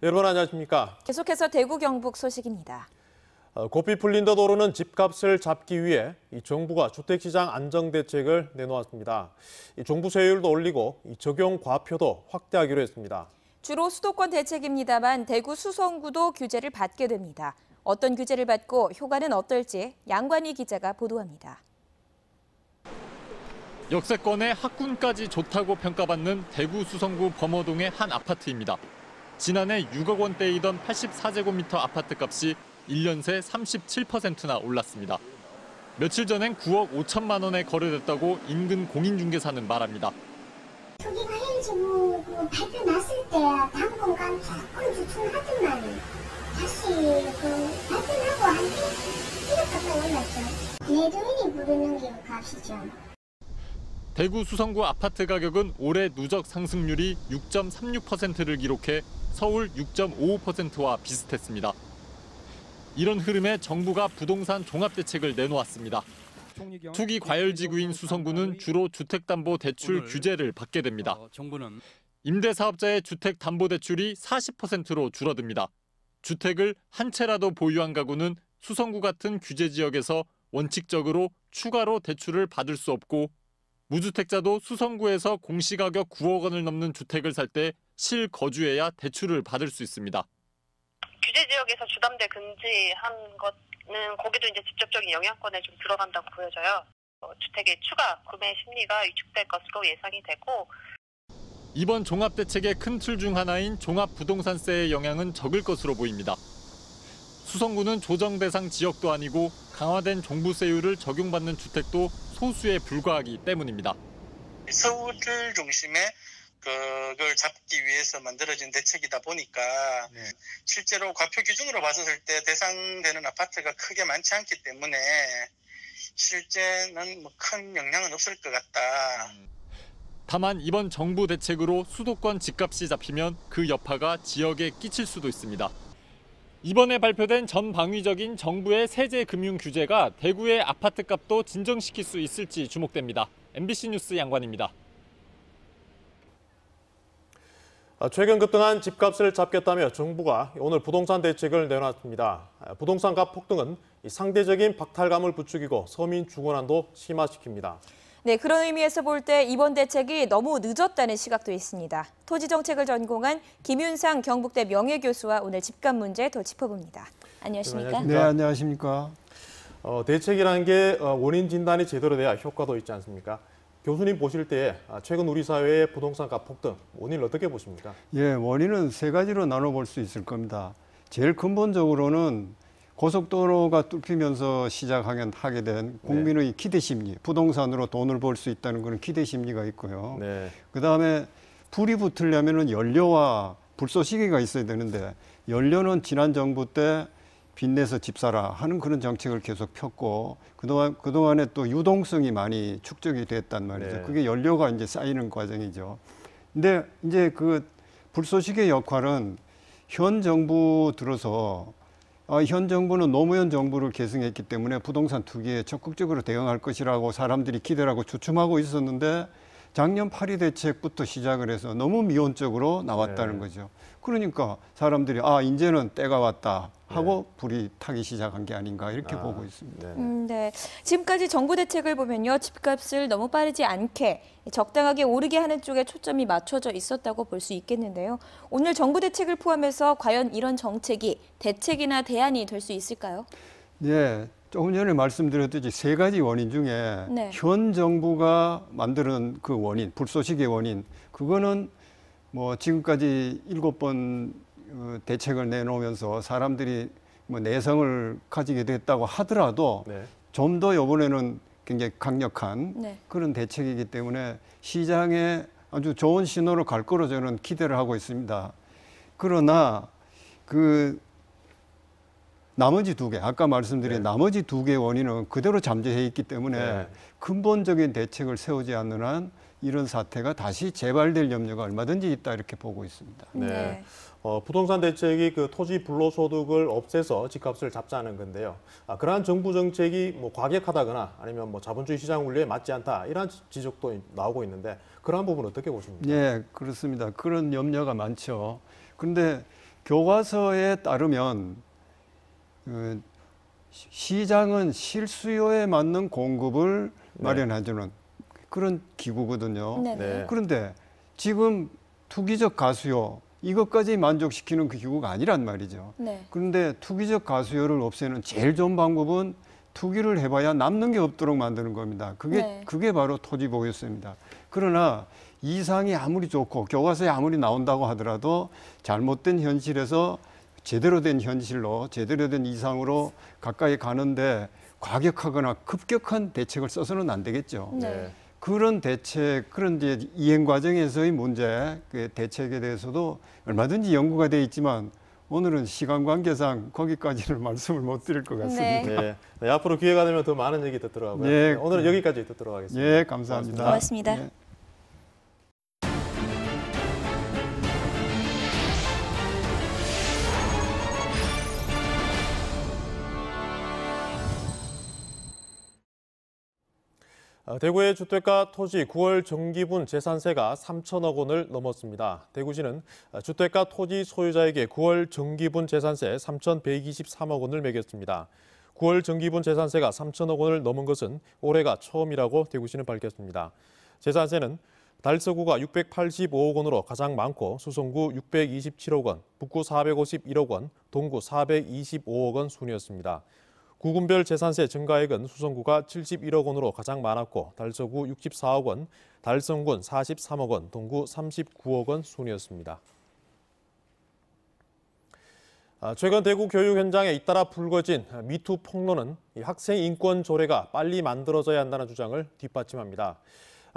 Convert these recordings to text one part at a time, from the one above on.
여러분 안녕하십니까? 계속해서 대구 경북 소식입니다. 고삐 풀린 듯 오르는 집값을 잡기 위해 정부가 주택시장 안정대책을 내놓았습니다. 종부 세율도 올리고 적용 과표도 확대하기로 했습니다. 주로 수도권 대책입니다만 대구 수성구도 규제를 받게 됩니다. 어떤 규제를 받고 효과는 어떨지 양관희 기자가 보도합니다. 역세권의 학군까지 좋다고 평가받는 대구 수성구 범어동의 한 아파트입니다. 지난해 6억 원대이던 84제곱미터 아파트값이 1년 새 37%나 올랐습니다. 며칠 전엔 9억 5천만 원에 거래됐다고 인근 공인중개사는 말합니다. 초기 관련지 발표 났을 때 당분간 조금 주춤하더만 다시 발표하고 한 1억 가까이 올랐죠. 내 주인이 부르는 게 값이죠. 대구 수성구 아파트 가격은 올해 누적 상승률이 6.36%를 기록해 서울 6.55%와 비슷했습니다. 이런 흐름에 정부가 부동산 종합대책을 내놓았습니다. 투기 과열지구인 수성구는 주로 주택담보대출 규제를 받게 됩니다. 임대사업자의 주택담보대출이 40%로 줄어듭니다. 주택을 한 채라도 보유한 가구는 수성구 같은 규제 지역에서 원칙적으로 추가로 대출을 받을 수 없고 무주택자도 수성구에서 공시가격 9억 원을 넘는 주택을 살 때 실거주해야 대출을 받을 수 있습니다. 규제 지역에서 주담대 금지한 것은 거기도 이제 직접적인 영향권에 좀 들어간다고 보여져요. 주택의 추가 구매 심리가 위축될 것으로 예상이 되고 이번 종합대책의 큰 틀 중 하나인 종합부동산세의 영향은 적을 것으로 보입니다. 수성구는 조정 대상 지역도 아니고 강화된 종부세율을 적용받는 주택도 소수에 불과하기 때문입니다. 서울을 중심에 그걸 잡기 위해서 만들어진 대책이다 보니까 실제로 과표 기준으로 봤을 때 대상되는 아파트가 크게 많지 않기 때문에 실제는 큰 영향은 없을 것 같다. 다만 이번 정부 대책으로 수도권 집값이 잡히면 그 여파가 지역에 끼칠 수도 있습니다. 이번에 발표된 전방위적인 정부의 세제 금융 규제가 대구의 아파트값도 진정시킬 수 있을지 주목됩니다. MBC 뉴스 양관입니다. 최근 급등한 집값을 잡겠다며 정부가 오늘 부동산 대책을 내놨습니다. 부동산값 폭등은 상대적인 박탈감을 부추기고 서민 주거난도 심화시킵니다. 네, 그런 의미에서 볼 때 이번 대책이 너무 늦었다는 시각도 있습니다. 토지정책을 전공한 김윤상 경북대 명예교수와 오늘 집값 문제 더 짚어봅니다. 안녕하십니까? 네, 안녕하십니까? 대책이라는 게 원인 진단이 제대로 돼야 효과도 있지 않습니까? 교수님 보실 때 최근 우리 사회의 부동산값 폭등 원인을 어떻게 보십니까? 예, 원인은 세 가지로 나눠볼 수 있을 겁니다. 제일 근본적으로는 고속도로가 뚫히면서 하게 된 국민의 기대 심리, 부동산으로 돈을 벌 수 있다는 그런 기대 심리가 있고요. 네. 그다음에 불이 붙으려면 연료와 불쏘시개가 있어야 되는데 연료는 지난 정부 때 빚내서 집 사라 하는 그런 정책을 계속 폈고 그동안에 또 유동성이 많이 축적이 됐단 말이죠. 네. 그게 연료가 이제 쌓이는 과정이죠. 근데 이제 그 불쏘시개 역할은 현 정부 들어서 현 정부는 노무현 정부를 계승했기 때문에 부동산 투기에 적극적으로 대응할 것이라고 사람들이 기대를 하고 추첨하고 있었는데 작년 8.2 대책부터 시작을 해서 너무 미온적으로 나왔다는 거죠. 그러니까 사람들이 이제는 때가 왔다 하고 불이 타기 시작한 게 아닌가 이렇게 보고 있습니다. 네. 지금까지 정부 대책을 보면요. 집값을 너무 빠르지 않게 적당하게 오르게 하는 쪽에 초점이 맞춰져 있었다고 볼 수 있겠는데요. 오늘 정부 대책을 포함해서 과연 이런 정책이 대책이나 대안이 될 수 있을까요? 네. 조금 전에 말씀드렸듯이 세 가지 원인 중에 현 정부가 만드는 그 원인, 불쏘시개 원인, 그거는 뭐 지금까지 7번 대책을 내놓으면서 사람들이 뭐 내성을 가지게 됐다고 하더라도 좀 더 이번에는 굉장히 강력한 그런 대책이기 때문에 시장에 아주 좋은 신호로 갈 거로 저는 기대를 하고 있습니다. 그러나 그 나머지 두 개, 아까 말씀드린 나머지 두 개의 원인은 그대로 잠재해 있기 때문에 근본적인 대책을 세우지 않는 한 이런 사태가 다시 재발될 염려가 얼마든지 있다 이렇게 보고 있습니다. 네. 부동산 대책이 그 토지 불로소득을 없애서 집값을 잡자는 건데요. 그러한 정부 정책이 뭐 과격하다거나 아니면 뭐 자본주의 시장 원리에 맞지 않다 이런 지적도 나오고 있는데 그러한 부분은 어떻게 보십니까? 네, 그렇습니다. 그런 염려가 많죠. 그런데 교과서에 따르면 시장은 실수요에 맞는 공급을 마련해주는 그런 기구거든요. 네네. 그런데 지금 투기적 가수요 이것까지 만족시키는 그 기구가 아니란 말이죠. 네. 그런데 투기적 가수요를 없애는 제일 좋은 방법은 투기를 해봐야 남는 게 없도록 만드는 겁니다. 그게 바로 토지 보유세입니다. 그러나 이상이 아무리 좋고 교과서에 아무리 나온다고 하더라도 잘못된 현실에서 제대로 된 현실로 제대로 된 이상으로 가까이 가는데 과격하거나 급격한 대책을 써서는 안 되겠죠. 네. 그런 대책, 그런 이제 이행 과정에서의 문제, 그 대책에 대해서도 얼마든지 연구가 돼 있지만 오늘은 시간 관계상 거기까지는 말씀을 못 드릴 것 같습니다. 네, 앞으로 기회가 되면 더 많은 얘기 듣도록 하고요. 오늘은 여기까지 듣도록 하겠습니다. 예, 감사합니다. 고맙습니다. 예. 대구의 주택가 토지 9월 정기분 재산세가 3천억 원을 넘었습니다. 대구시는 주택가 토지 소유자에게 9월 정기분 재산세 3,123억 원을 매겼습니다. 9월 정기분 재산세가 3천억 원을 넘은 것은 올해가 처음이라고 대구시는 밝혔습니다. 재산세는 달서구가 685억 원으로 가장 많고 수성구 627억 원, 북구 451억 원, 동구 425억 원 순이었습니다. 구군별 재산세 증가액은 수성구가 71억 원으로 가장 많았고 달서구 64억 원, 달성군 43억 원, 동구 39억 원 순이었습니다. 최근 대구 교육 현장에 잇따라 불거진 미투 폭로는 학생 인권 조례가 빨리 만들어져야 한다는 주장을 뒷받침합니다.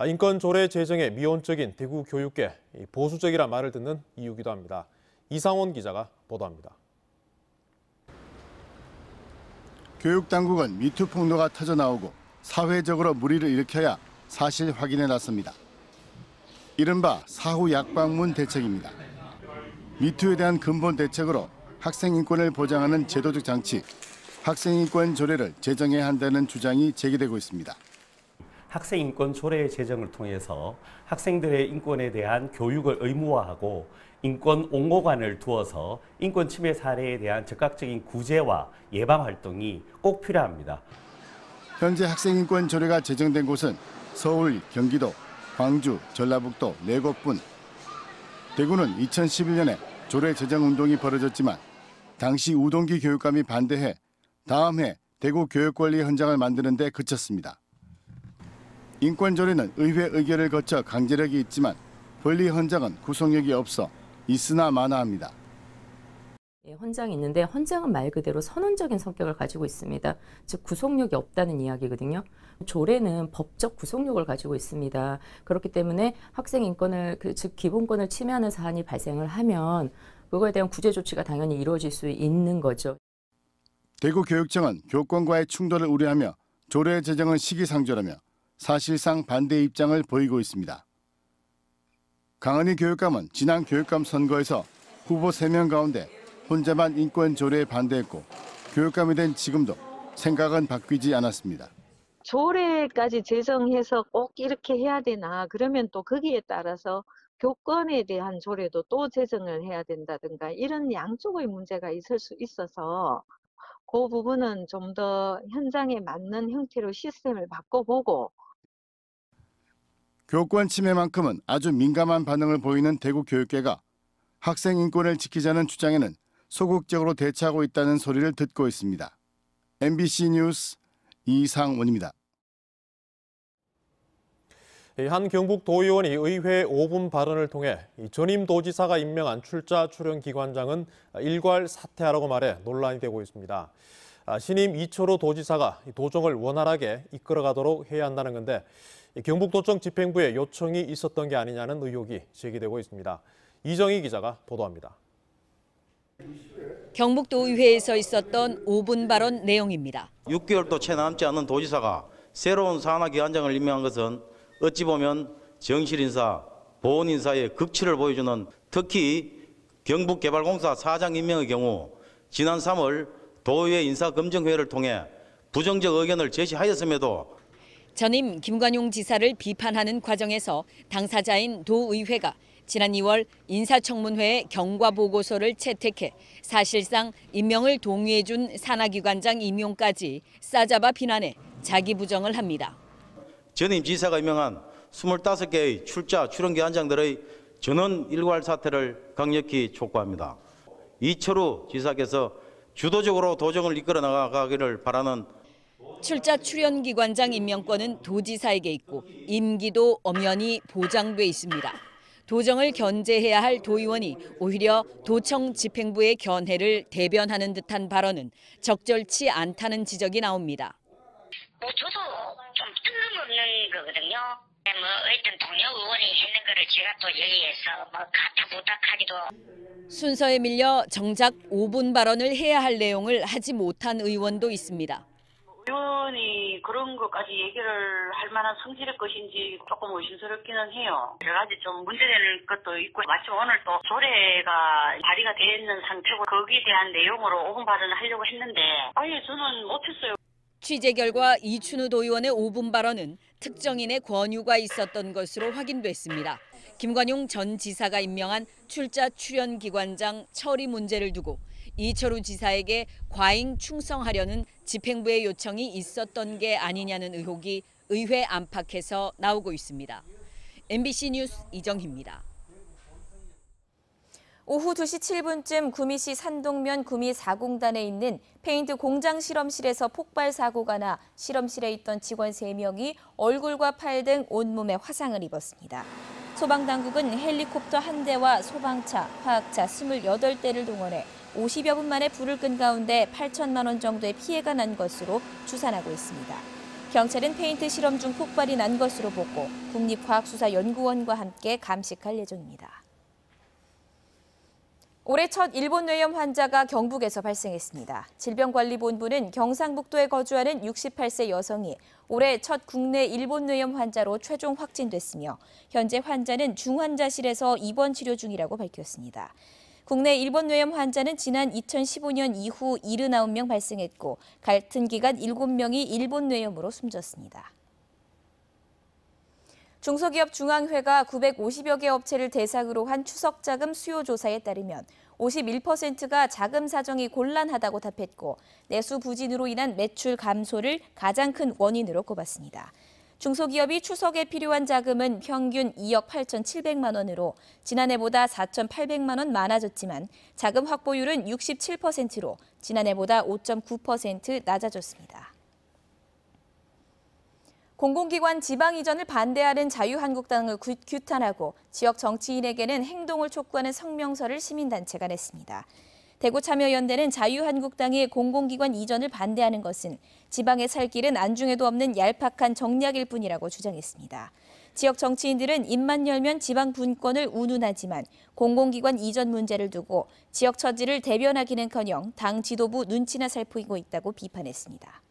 인권 조례 제정에 미온적인 대구 교육계, 보수적이란 말을 듣는 이유기도 합니다. 이상원 기자가 보도합니다. 교육당국은 미투 폭로가 터져나오고 사회적으로 물의를 일으켜야 사실 확인에 나섭니다. 이른바 사후 약방문 대책입니다. 미투에 대한 근본 대책으로 학생 인권을 보장하는 제도적 장치, 학생인권 조례를 제정해야 한다는 주장이 제기되고 있습니다. 학생인권 조례 제정을 통해서 학생들의 인권에 대한 교육을 의무화하고 인권 옹호관을 두어서 인권 침해 사례에 대한 적극적인 구제와 예방 활동이 꼭 필요합니다. 현재 학생인권 조례가 제정된 곳은 서울, 경기도, 광주, 전라북도 4곳뿐. 대구는 2011년에 조례 제정 운동이 벌어졌지만 당시 우동기 교육감이 반대해 다음 해 대구 교육권리 헌장을 만드는 데 그쳤습니다. 인권 조례는 의회 의결을 거쳐 강제력이 있지만 권리 헌장은 구속력이 없어 있으나 마나합니다. 헌장이 있는데 헌장은 말 그대로 선언적인 성격을 가지고 있습니다. 즉 구속력이 없다는 이야기거든요. 조례는 법적 구속력을 가지고 있습니다. 그렇기 때문에 학생 인권을 즉 기본권을 침해하는 사안이 발생을 하면 그거에 대한 구제 조치가 당연히 이루어질 수 있는 거죠. 대구교육청은 교권과의 충돌을 우려하며 조례 제정은 시기상조라며 사실상 반대 입장을 보이고 있습니다. 강은희 교육감은 지난 교육감 선거에서 후보 3명 가운데 혼자만 인권 조례에 반대했고 교육감이 된 지금도 생각은 바뀌지 않았습니다. 조례까지 제정해서 꼭 이렇게 해야 되나, 그러면 또 거기에 따라서 교권에 대한 조례도 또 제정을 해야 된다든가 이런 양쪽의 문제가 있을 수 있어서 그 부분은 좀 더 현장에 맞는 형태로 시스템을 바꿔보고. 교권 침해만큼은 아주 민감한 반응을 보이는 대구 교육계가 학생 인권을 지키자는 주장에는 소극적으로 대처하고 있다는 소리를 듣고 있습니다. MBC 뉴스 이상원입니다. 한 경북도의원이 의회 5분 발언을 통해 전임 도지사가 임명한 출자 출연기관장은 일괄 사퇴하라고 말해 논란이 되고 있습니다. 신임 이철호 도지사가 도정을 원활하게 이끌어가도록 해야 한다는 건데 경북도청 집행부에 요청이 있었던 게 아니냐는 의혹이 제기되고 있습니다. 이정희 기자가 보도합니다. 경북도의회에서 있었던 5분 발언 내용입니다. 6개월도 채 남지 않은 도지사가 새로운 산하기관장을 임명한 것은 어찌 보면 정실인사, 보훈인사의 극치를 보여주는, 특히 경북개발공사 사장 임명의 경우 지난 3월 도의회 인사검증회를 통해 부정적 의견을 제시하였음에도 전임 김관용 지사를 비판하는 과정에서 당사자인 도의회가 지난 2월 인사청문회에 경과보고서를 채택해 사실상 임명을 동의해준 산하기관장 임용까지 싸잡아 비난해 자기 부정을 합니다. 전임 지사가 임명한 25개의 출연기관장들의 전원 일괄 사퇴를 강력히 촉구합니다. 이철우 지사께서 주도적으로 도정을 이끌어 나가기를 바라는 출자 출연기관장 임명권은 도지사에게 있고 임기도 엄연히 보장돼 있습니다. 도정을 견제해야 할 도의원이 오히려 도청 집행부의 견해를 대변하는 듯한 발언은 적절치 않다는 지적이 나옵니다. 저도 좀 뜬금없는 거거든요. 어떤 동료 의원이 했는 거를 제가 또 여기에서 갖다 부탁하기도. 순서에 밀려 정작 5분 발언을 해야 할 내용을 하지 못한 의원도 있습니다. 의원이 그런 것까지 얘기를 할 만한 성질의 것인지 조금 의심스럽기는 해요. 여러 가지 좀 문제되는 것도 있고 마침 오늘 또 조례가 발의가 되어 있는 상태고 거기에 대한 내용으로 5분 발언을 하려고 했는데 아예 저는 못했어요. 취재 결과 이춘우 도의원의 5분 발언은 특정인의 권유가 있었던 것으로 확인됐습니다. 김관용 전 지사가 임명한 출자 출연기관장 처리 문제를 두고 이철우 지사에게 과잉 충성하려는 집행부의 요청이 있었던 게 아니냐는 의혹이 의회 안팎에서 나오고 있습니다. MBC 뉴스 이정희입니다. 오후 2시 7분쯤 구미시 산동면 구미 4공단에 있는 페인트 공장 실험실에서 폭발 사고가 나 실험실에 있던 직원 3명이 얼굴과 팔 등 온몸에 화상을 입었습니다. 소방당국은 헬리콥터 1대와 소방차, 화학차 28대를 동원해 50여 분 만에 불을 끈 가운데 8천만 원 정도의 피해가 난 것으로 추산하고 있습니다. 경찰은 페인트 실험 중 폭발이 난 것으로 보고 국립과학수사연구원과 함께 감식할 예정입니다. 올해 첫 일본 뇌염 환자가 경북에서 발생했습니다. 질병관리본부는 경상북도에 거주하는 68세 여성이 올해 첫 국내 일본 뇌염 환자로 최종 확진됐으며 현재 환자는 중환자실에서 입원 치료 중이라고 밝혔습니다. 국내 일본 뇌염 환자는 지난 2015년 이후 79명 발생했고 같은 기간 7명이 일본 뇌염으로 숨졌습니다. 중소기업 중앙회가 950여 개 업체를 대상으로 한 추석 자금 수요 조사에 따르면 51%가 자금 사정이 곤란하다고 답했고 내수 부진으로 인한 매출 감소를 가장 큰 원인으로 꼽았습니다. 중소기업이 추석에 필요한 자금은 평균 2억 8,700만 원으로 지난해보다 4,800만 원 많아졌지만 자금 확보율은 67%로 지난해보다 5.9% 낮아졌습니다. 공공기관 지방 이전을 반대하는 자유한국당을 규탄하고 지역 정치인에게는 행동을 촉구하는 성명서를 시민단체가 냈습니다. 대구참여연대는 자유한국당이 공공기관 이전을 반대하는 것은 지방의 살 길은 안중에도 없는 얄팍한 정략일 뿐이라고 주장했습니다. 지역 정치인들은 입만 열면 지방 분권을 운운하지만 공공기관 이전 문제를 두고 지역 처지를 대변하기는커녕 당 지도부 눈치나 살피고 있다고 비판했습니다.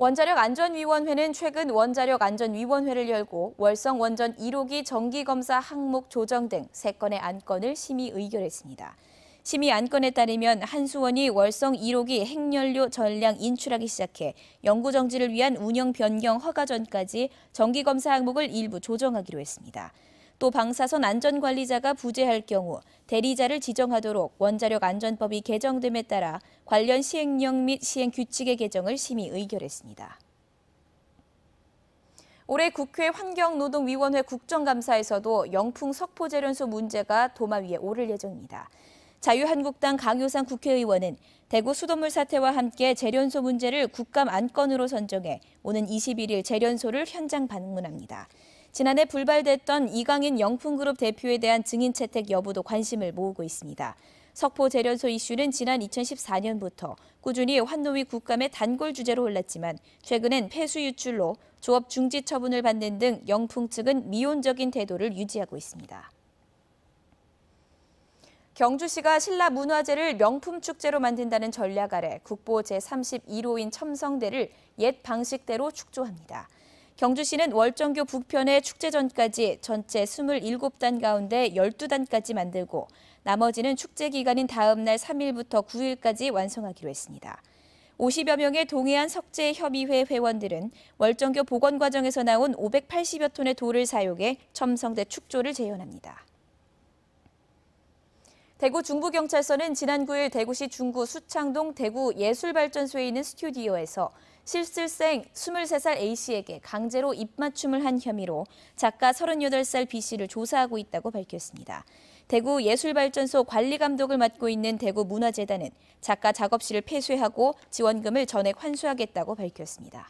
원자력안전위원회는 최근 원자력안전위원회를 열고 월성 원전 1호기 정기검사 항목 조정 등 3건의 안건을 심의 의결했습니다. 심의 안건에 따르면 한수원이 월성 1호기 핵연료 전량 인출하기 시작해 연구정지를 위한 운영 변경 허가 전까지 정기검사 항목을 일부 조정하기로 했습니다. 또 방사선 안전관리자가 부재할 경우 대리자를 지정하도록 원자력안전법이 개정됨에 따라 관련 시행령 및 시행규칙의 개정을 심의 의결했습니다. 올해 국회 환경노동위원회 국정감사에서도 영풍 석포재련소 문제가 도마 위에 오를 예정입니다. 자유한국당 강효상 국회의원은 대구 수돗물 사태와 함께 재련소 문제를 국감 안건으로 선정해 오는 21일 재련소를 현장 방문합니다. 지난해 불발됐던 이강인 영풍그룹 대표에 대한 증인 채택 여부도 관심을 모으고 있습니다. 석포 재련소 이슈는 지난 2014년부터 꾸준히 환노위 국감의 단골 주제로 올랐지만 최근엔 폐수 유출로 조업 중지 처분을 받는 등 영풍 측은 미온적인 태도를 유지하고 있습니다. 경주시가 신라문화제를 명품축제로 만든다는 전략 아래 국보 제31호인 첨성대를 옛 방식대로 축조합니다. 경주시는 월정교 북편의 축제 전까지 전체 27단 가운데 12단까지 만들고 나머지는 축제 기간인 다음 날 3일부터 9일까지 완성하기로 했습니다. 50여 명의 동해안 석재협의회 회원들은 월정교 복원 과정에서 나온 580여 톤의 돌을 사용해 첨성대 축조를 재현합니다. 대구 중부경찰서는 지난 9일 대구시 중구 수창동 대구예술발전소에 있는 스튜디오에서 실습생 23살 A씨에게 강제로 입맞춤을 한 혐의로 작가 38살 B씨를 조사하고 있다고 밝혔습니다. 대구예술발전소 관리감독을 맡고 있는 대구문화재단은 작가 작업실을 폐쇄하고 지원금을 전액 환수하겠다고 밝혔습니다.